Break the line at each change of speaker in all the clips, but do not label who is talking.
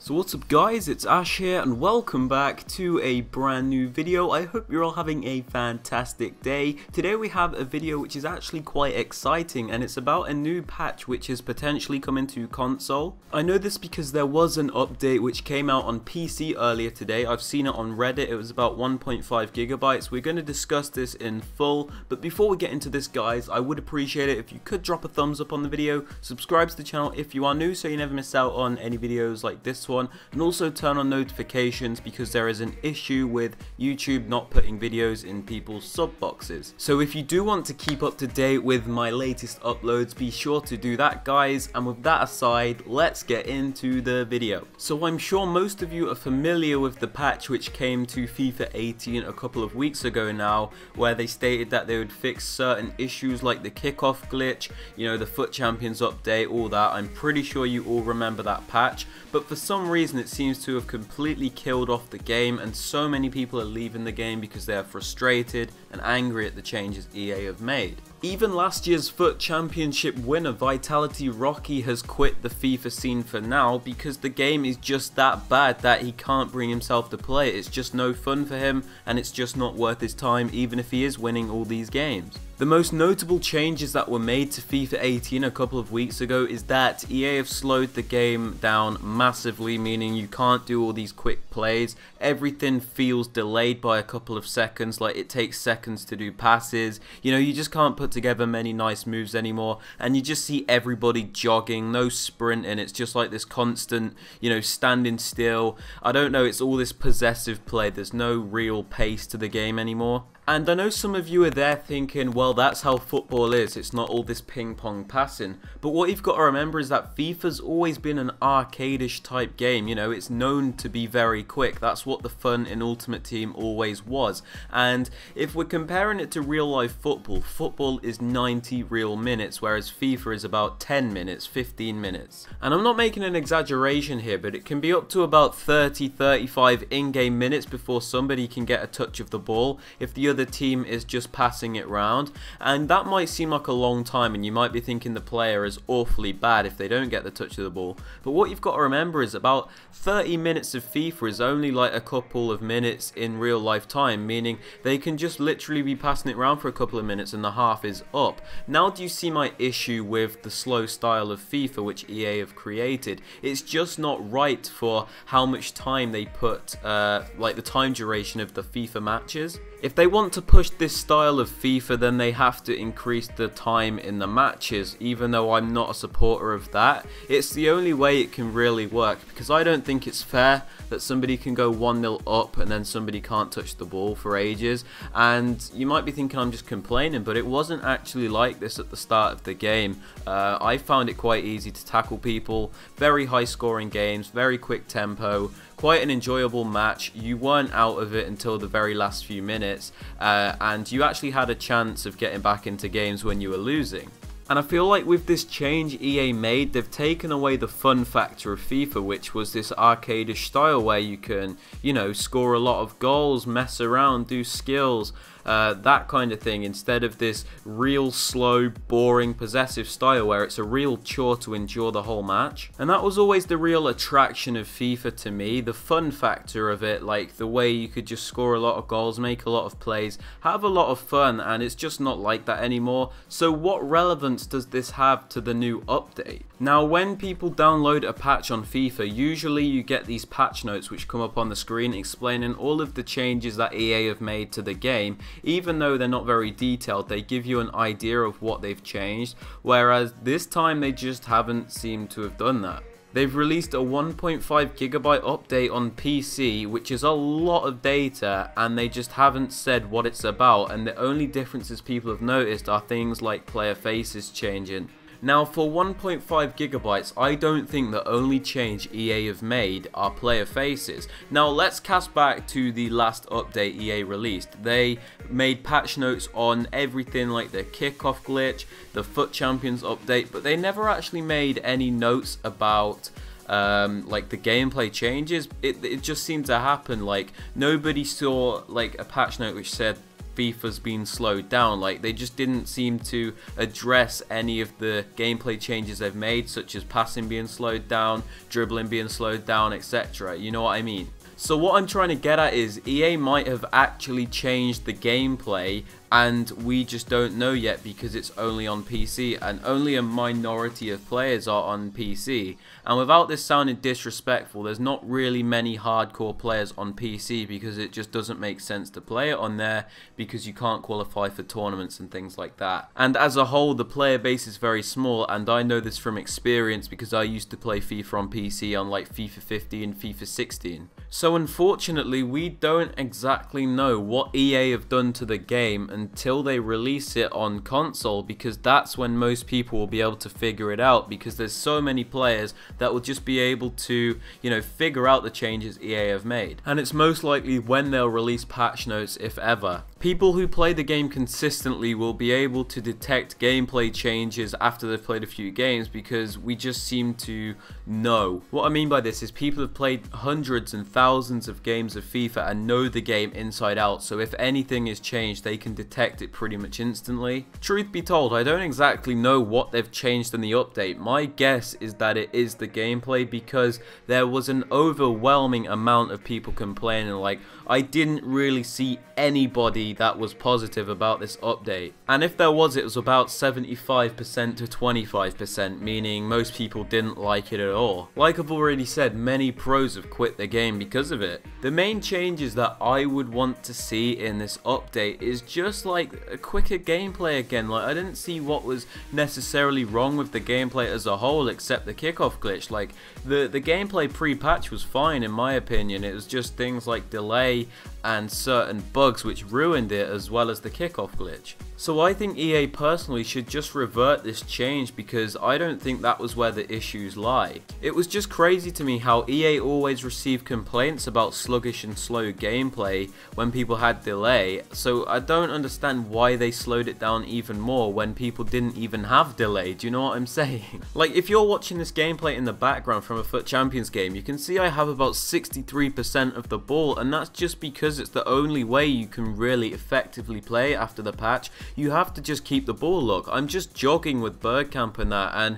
So what's up guys, it's Ash here and welcome back to a brand new video. I hope you're all having a fantastic day. Today we have a video which is actually quite exciting and it's about a new patch which is potentially coming to console. I know this because there was an update which came out on PC earlier today. I've seen it on Reddit, it was about 1.5 gigabytes. We're going to discuss this in full, but before we get into this guys, I would appreciate it if you could drop a thumbs up on the video, subscribe to the channel if you are new so you never miss out on any videos like this one, and also turn on notifications because there is an issue with YouTube not putting videos in people's sub boxes. So if you do want to keep up to date with my latest uploads, be sure to do that guys, and with that aside, let's get into the video. So I'm sure most of you are familiar with the patch which came to FIFA 18 a couple of weeks ago now, where they stated that they would fix certain issues like the kickoff glitch, you know, the FUT Champions update, all that. I'm pretty sure you all remember that patch, but for some reason it seems to have completely killed off the game, and so many people are leaving the game because they are frustrated and angry at the changes EA have made. Even last year's FUT Championship winner Vitality Rocky has quit the FIFA scene for now because the game is just that bad that he can't bring himself to play it. It's just no fun for him and it's just not worth his time even if he is winning all these games. The most notable changes that were made to FIFA 18 a couple of weeks ago is that EA have slowed the game down massively, meaning you can't do all these quick plays. Everything feels delayed by a couple of seconds, like it takes seconds to do passes. You know, you just can't put together many nice moves anymore, and you just see everybody jogging, no sprinting. It's just like this constant, you know, standing still. I don't know, it's all this possessive play. There's no real pace to the game anymore. And I know some of you are there thinking, well, that's how football is, it's not all this ping pong passing. But what you've got to remember is that FIFA's always been an arcade-ish type game, you know, it's known to be very quick. That's what the fun in Ultimate Team always was. And if we're comparing it to real life football, football is 90 real minutes, whereas FIFA is about 10 minutes, 15 minutes. And I'm not making an exaggeration here, but it can be up to about 30-35 in-game minutes before somebody can get a touch of the ball if the other team is just passing it round, and that might seem like a long time and you might be thinking the player is awfully bad if they don't get the touch of the ball, but what you've got to remember is about 30 minutes of FIFA is only like a couple of minutes in real life time, meaning they can just literally be passing it around for a couple of minutes and the half is up. Now do you see my issue with the slow style of FIFA which EA have created? It's just not right for how much time they put, like the time duration of the FIFA matches. If they want to push this style of FIFA, then they have to increase the time in the matches, even though I'm not a supporter of that. It's the only way it can really work, because I don't think it's fair that somebody can go 1-0 up and then somebody can't touch the ball for ages. And you might be thinking I'm just complaining, but it wasn't actually like this at the start of the game. I found it quite easy to tackle people, very high scoring games, very quick tempo, quite an enjoyable match. You weren't out of it until the very last few minutes, and you actually had a chance of getting back into games when you were losing. And I feel like with this change EA made, they've taken away the fun factor of FIFA, which was this arcade-ish style where you can, you know, score a lot of goals, mess around, do skills, that kind of thing, instead of this real slow, boring, possessive style where it's a real chore to endure the whole match. And that was always the real attraction of FIFA to me, the fun factor of it, like the way you could just score a lot of goals, make a lot of plays, have a lot of fun, and it's just not like that anymore. So what relevance does this have to the new update? Now when people download a patch on FIFA, usually you get these patch notes which come up on the screen explaining all of the changes that EA have made to the game. Even though they're not very detailed, they give you an idea of what they've changed, whereas this time they just haven't seemed to have done that. They've released a 1.5 gigabyte update on PC, which is a lot of data, and they just haven't said what it's about, and the only differences people have noticed are things like player faces changing. Now for 1.5 gigabytes, I don't think the only change EA have made are player faces. Now let's cast back to the last update EA released. They made patch notes on everything like the kickoff glitch, the FUT Champions update, but they never actually made any notes about like the gameplay changes. It just seemed to happen. Like nobody saw like a patch note which said FIFA's been slowed down. Like, they just didn't seem to address any of the gameplay changes they've made, such as passing being slowed down, dribbling being slowed down, etc. You know what I mean? So what I'm trying to get at is EA might have actually changed the gameplay and we just don't know yet because it's only on PC and only a minority of players are on PC. And without this sounding disrespectful, there's not really many hardcore players on PC because it just doesn't make sense to play it on there because you can't qualify for tournaments and things like that. And as a whole, the player base is very small, and I know this from experience because I used to play FIFA on PC on like FIFA 15, FIFA 16. So unfortunately, we don't exactly know what EA have done to the game until they release it on console, because that's when most people will be able to figure it out, because there's so many players that will just be able to, you know, figure out the changes EA have made. And it's most likely when they'll release patch notes, if ever. People who play the game consistently will be able to detect gameplay changes after they've played a few games, because we just seem to know. What I mean by this is people have played hundreds and thousands of games of FIFA and know the game inside out, so if anything is changed they can detect it pretty much instantly. Truth be told, I don't exactly know what they've changed in the update. My guess is that it is the gameplay, because there was an overwhelming amount of people complaining. Like, I didn't really see anybody that was positive about this update, and if there was, it was about 75% to 25%, meaning most people didn't like it at all. Like I've already said, many pros have quit the game because of it. The main changes that I would want to see in this update is just like a quicker gameplay again. Like, I didn't see what was necessarily wrong with the gameplay as a whole except the kickoff glitch. Like, the gameplay pre-patch was fine in my opinion. It was just things like delay and certain bugs which ruined it, as well as the kickoff glitch. So I think EA personally should just revert this change, because I don't think that was where the issues lie. It was just crazy to me how EA always received complaints about sluggish and slow gameplay when people had delay, so I don't understand why they slowed it down even more when people didn't even have delay. Do you know what I'm saying? Like, if you're watching this gameplay in the background from a FUT Champions game, you can see I have about 63% of the ball, and that's just because it's the only way you can really effectively play after the patch. You have to just keep the ball. Look, I'm just jogging with Bergkamp and that, and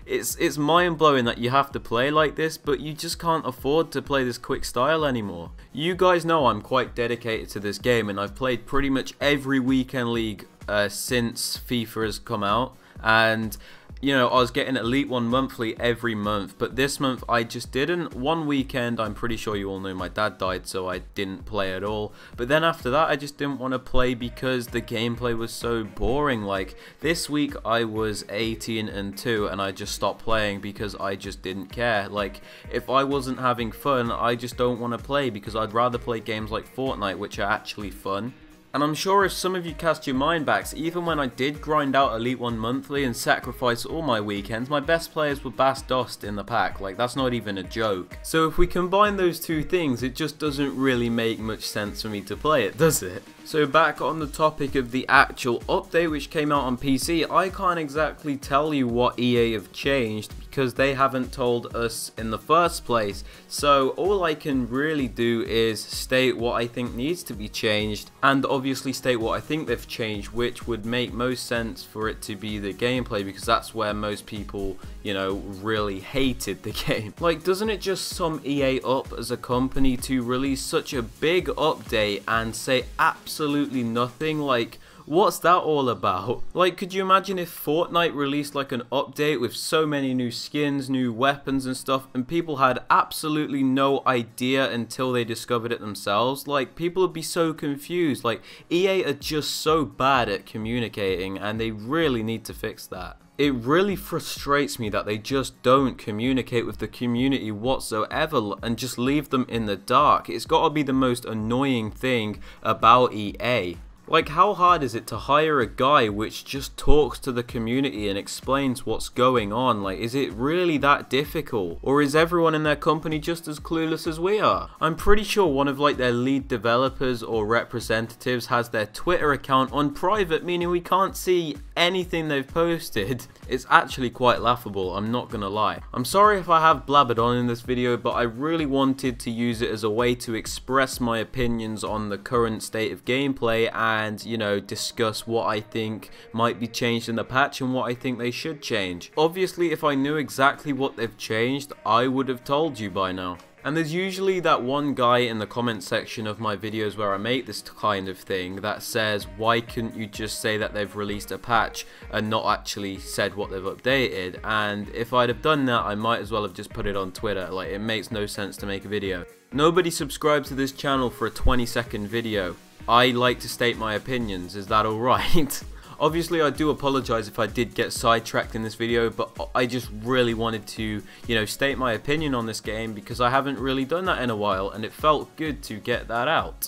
it's mind-blowing that you have to play like this, but you just can't afford to play this quick style anymore. You guys know I'm quite dedicated to this game, and I've played pretty much every weekend league since FIFA has come out, and you know, I was getting Elite 1 monthly every month, but this month I just didn't. One weekend, I'm pretty sure you all know, my dad died, so I didn't play at all. But then after that, I just didn't want to play because the gameplay was so boring. Like, this week I was 18-2 and I just stopped playing because I just didn't care. Like, if I wasn't having fun, I just don't want to play, because I'd rather play games like Fortnite, which are actually fun. And I'm sure if some of you cast your mind back, even when I did grind out Elite 1 monthly and sacrifice all my weekends, my best players were Bass Dost in the pack. Like, that's not even a joke. So if we combine those two things, it just doesn't really make much sense for me to play it, does it? So back on the topic of the actual update which came out on PC, I can't exactly tell you what EA have changed because they haven't told us in the first place. So all I can really do is state what I think needs to be changed, and obviously state what I think they've changed, which would make most sense for it to be the gameplay, because that's where most people, you know, really hated the game. Like, doesn't it just sum EA up as a company to release such a big update and say absolutely nothing? Like, what's that all about? Like, could you imagine if Fortnite released like an update with so many new skins, new weapons and stuff, and people had absolutely no idea until they discovered it themselves? Like, people would be so confused. Like, EA are just so bad at communicating, and they really need to fix that. It really frustrates me that they just don't communicate with the community whatsoever and just leave them in the dark. It's got to be the most annoying thing about EA. Like, how hard is it to hire a guy which just talks to the community and explains what's going on? Like, is it really that difficult? Or is everyone in their company just as clueless as we are? I'm pretty sure one of like their lead developers or representatives has their Twitter account on private, meaning we can't see anything they've posted. It's actually quite laughable, I'm not gonna lie. I'm sorry if I have blabbered on in this video, but I really wanted to use it as a way to express my opinions on the current state of gameplay and, you know, discuss what I think might be changed in the patch and what I think they should change. Obviously, if I knew exactly what they've changed, I would have told you by now. And there's usually that one guy in the comment section of my videos where I make this kind of thing that says, why couldn't you just say that they've released a patch and not actually said what they've updated? And if I'd have done that, I might as well have just put it on Twitter. Like, it makes no sense to make a video. Nobody subscribed to this channel for a 20-second video. I like to state my opinions, is that alright? Obviously, I do apologize if I did get sidetracked in this video, but I just really wanted to, you know, state my opinion on this game because I haven't really done that in a while and it felt good to get that out.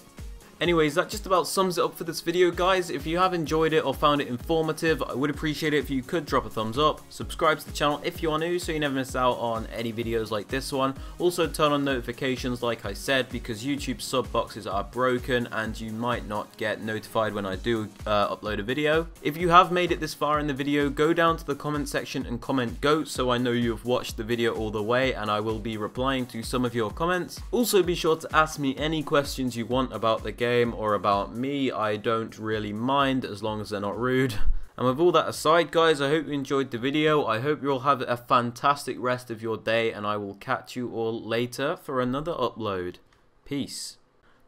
Anyways, that just about sums it up for this video, guys. If you have enjoyed it or found it informative, I would appreciate it if you could drop a thumbs up, subscribe to the channel if you are new so you never miss out on any videos like this one. Also turn on notifications like I said, because YouTube sub boxes are broken and you might not get notified when I do upload a video. If you have made it this far in the video, go down to the comment section and comment GOAT so I know you've watched the video all the way, and I will be replying to some of your comments. Also be sure to ask me any questions you want about the game or about me. I don't really mind as long as they're not rude. And with all that aside, guys, I hope you enjoyed the video. I hope you all have a fantastic rest of your day, and I will catch you all later for another upload. Peace.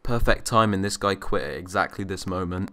Perfect timing, this guy quit at exactly this moment.